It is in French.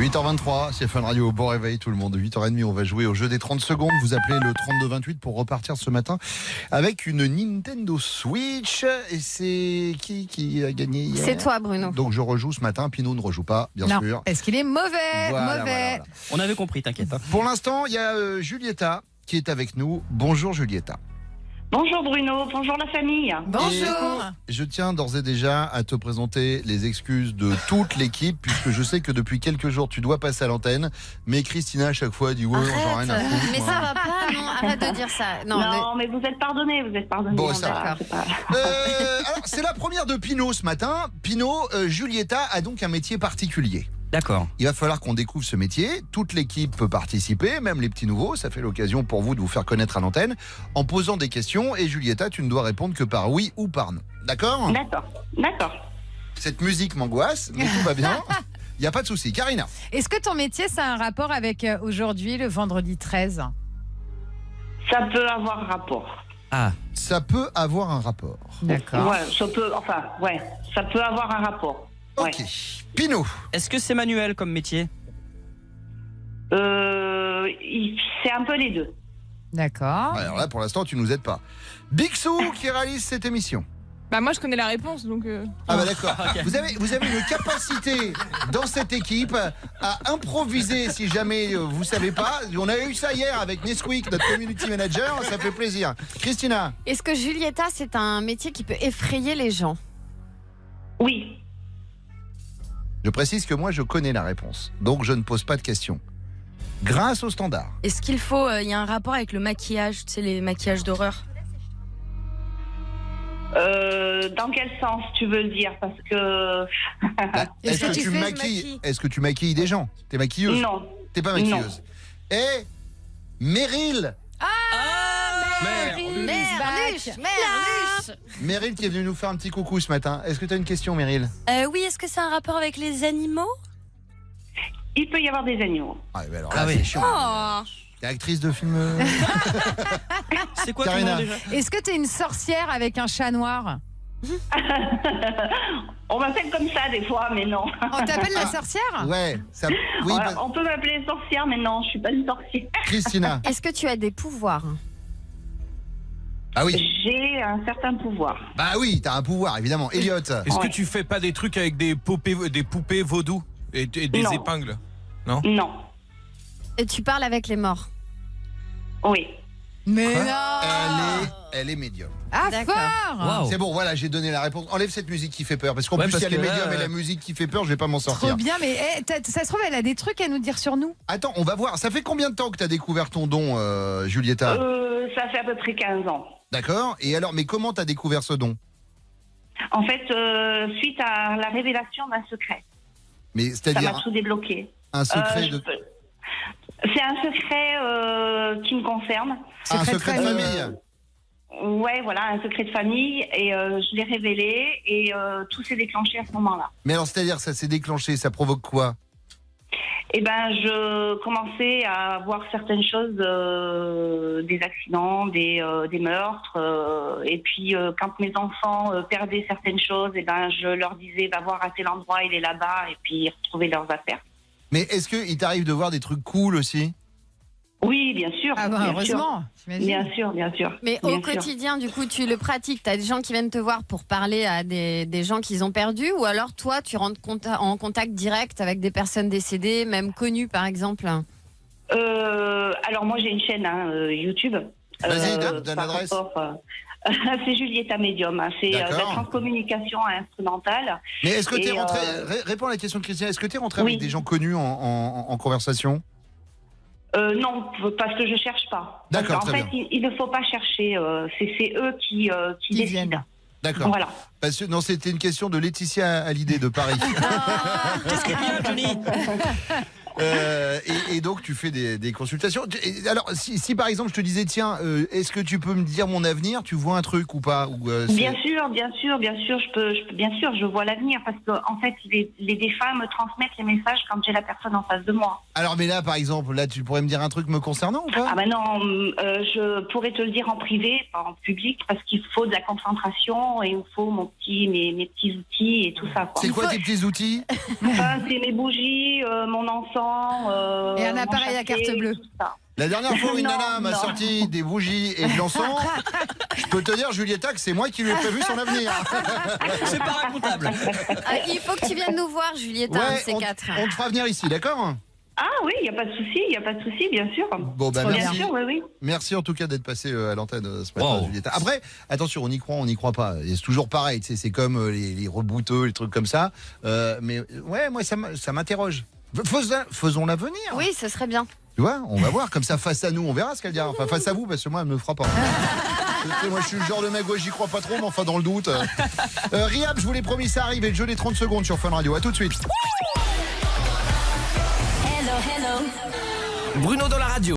8h23, c'est Fun Radio, bon réveil tout le monde. 8h30, on va jouer au jeu des 30 secondes. Vous appelez le 3228 pour repartir ce matin avec une Nintendo Switch. Et c'est qui a gagné hier? C'est toi, Bruno. Donc je rejoue ce matin, Pinot ne rejoue pas, bien non. sûr. Est-ce qu'il est mauvais? Voilà. On avait compris, t'inquiète. Pour l'instant, il y a Julieta qui est avec nous. Bonjour Julieta. Bonjour Bruno, bonjour la famille. Bonjour. Et je tiens d'ores et déjà à te présenter les excuses de toute l'équipe, puisque je sais que depuis quelques jours tu dois passer à l'antenne, mais Christina à chaque fois dit ouais, j'en ai rien à foutre. Mais ça va pas, non, arrête de dire ça. Non, mais vous êtes pardonnés, Bon, on ça va, va. c'est pas- Alors c'est la première de Pinot ce matin. Pinot, Julieta a donc un métier particulier. D'accord. Il va falloir qu'on découvre ce métier. Toute l'équipe peut participer, même les petits nouveaux. Ça fait l'occasion pour vous de vous faire connaître à l'antenne en posant des questions. Et Julieta, tu ne dois répondre que par oui ou par non. D'accord ? D'accord. Cette musique m'angoisse, mais tout va bien. Il n'y a pas de souci. Karina. Est-ce que ton métier, ça a un rapport avec aujourd'hui, le vendredi 13 ? Ça peut avoir rapport. Ah, Ça peut avoir un rapport. D'accord. Ouais, ça peut avoir un rapport. Ouais. Ok. Pinot. est-ce que c'est manuel comme métier? C'est un peu les deux. D'accord. Alors là, pour l'instant, tu nous aides pas. Bixou qui réalise cette émission. Bah moi je connais la réponse donc. Ah bah d'accord. Ok. Vous avez une capacité dans cette équipe à improviser si jamais vous savez pas. On a eu ça hier avec Nesquik, notre community manager. Ça fait plaisir. Christina. Est-ce que Julieta, c'est un métier qui peut effrayer les gens? Oui. Je précise que moi, je connais la réponse. Donc, je ne pose pas de questions. Grâce au standard. Est-ce qu'il faut, il y a un rapport avec le maquillage, tu sais, les maquillages d'horreur? Dans quel sens tu veux le dire? Parce que Est-ce que tu maquilles Est-ce que tu maquilles des gens? T'es maquilleuse? non. T'es pas maquilleuse. Et Meryl. Merluche. Meryl qui est venue nous faire un petit coucou ce matin. Est-ce que tu as une question, Meryl? Oui, est-ce que c'est un rapport avec les animaux? Il peut y avoir des animaux. Ah, bah alors là, Ah oui. c'est chiant. Oh. T'es actrice de film. C'est quoi ton Karina. nom déjà? Est-ce que t'es une sorcière avec un chat noir? On m'appelle comme ça des fois, mais non. On t'appelle la sorcière? Ouais. Ça... Oui, Voilà, on peut m'appeler sorcière, mais non, je suis pas une sorcière. Christina. Est-ce que tu as des pouvoirs? Ah oui. J'ai un certain pouvoir. Bah oui, t'as un pouvoir, évidemment. Elliot. Est-ce que tu fais pas des trucs avec des poupées vaudou et des Non. épingles? Non. Et tu parles avec les morts? Oui. Mais Quoi non. Elle est médium. Ah, D'accord. fort. Waouh. C'est bon, voilà, j'ai donné la réponse. Enlève cette musique qui fait peur. Parce qu'en Ouais, plus, il y a parce les que là, médiums et la musique qui fait peur, je vais pas m'en sortir. Trop bien, mais ça se trouve, elle a des trucs à nous dire sur nous. Attends, on va voir. Ça fait combien de temps que tu as découvert ton don, Julieta? Ça fait à peu près 15 ans. D'accord. Et alors, mais comment tu as découvert ce don? En fait, suite à la révélation d'un secret. Mais Ça m'a c'est-à-dire tout débloqué. un secret de. C'est un secret qui me concerne. Un secret de famille. Ouais, voilà, un secret de famille. Et je l'ai révélé et tout s'est déclenché à ce moment-là. Mais alors, c'est-à-dire, ça s'est déclenché, ça provoque quoi? Eh ben, je commençais à voir certaines choses, des accidents, des meurtres. Et puis, quand mes enfants perdaient certaines choses, eh ben, je leur disais, va voir à tel endroit, il est là-bas, et puis retrouver leurs affaires. Mais est-ce qu'il t'arrive de voir des trucs cool aussi? Oui, bien sûr. Ah bah, bien heureusement. Bien sûr, bien sûr. Mais bien au sûr. quotidien, du coup, tu le pratiques? Tu as des gens qui viennent te voir pour parler à des gens qu'ils ont perdus? Ou alors, toi, tu rentres en contact direct avec des personnes décédées, même connues, par exemple? Alors, moi, j'ai une chaîne YouTube. Vas-y, donne par l'adresse. rapport, c'est Julieta Medium. C'est de la D'accord. transcommunication instrumentale. Mais est-ce que tu es Et, rentré. Réponds à la question de Christina. Est-ce que tu es rentré oui. avec des gens connus en conversation? Non, parce que je cherche pas. D'accord, Parce qu'en très fait, bien. il ne faut pas chercher. C'est eux qui décident. viennent. D'accord. Voilà. Parce que, non, c'était une question de Laetitia Hallyday de Paris. Qu'est-ce qu'il y a, Johnny? Et donc tu fais des consultations. Alors si par exemple je te disais tiens, est-ce que tu peux me dire mon avenir? Tu vois un truc ou pas? Bien sûr, bien sûr, je vois l'avenir parce que en fait, les femmes me transmettent les messages quand j'ai la personne en face de moi. Alors mais là par exemple, là tu pourrais me dire un truc me concernant ou pas? Ah bah non, je pourrais te le dire en privé, pas en public, parce qu'il faut de la concentration et il me faut mes petits outils et tout ça. Quoi. C'est quoi tes petits outils? C'est mes bougies, mon encens. Et un mon appareil à chapelet, carte bleue. tout ça. La dernière fois où une Non, nana m'a non. sorti des bougies et de l'encens, je peux te dire, Julietta, que c'est moi qui lui ai prévu son avenir. C'est pas racontable. Il faut que tu viennes nous voir, Julietta, un de ces quatre. on te fera venir ici, d'accord? Ah oui, il n'y a pas de souci, bien sûr. Bon, bah Bien merci. sûr, oui. Merci en tout cas d'être passé à l'antenne ce matin, Wow. Julietta. Après, attention, on y croit pas. Et c'est toujours pareil, tu sais, c'est comme les rebooteux, les trucs comme ça. Mais ouais, moi, ça m'interroge. Faisons l'avenir. Oui, ce serait bien. Tu vois, on va voir. Comme ça, face à nous, on verra ce qu'elle dira. Enfin, face à vous, parce que moi, elle me fera pas. Tu sais, moi, je suis le genre de mec, ouais, j'y crois pas trop, mais enfin, dans le doute. Riab, je vous l'ai promis, ça arrive. Et le jeu des 30 secondes sur Fun Radio. À tout de suite. Bruno dans la radio.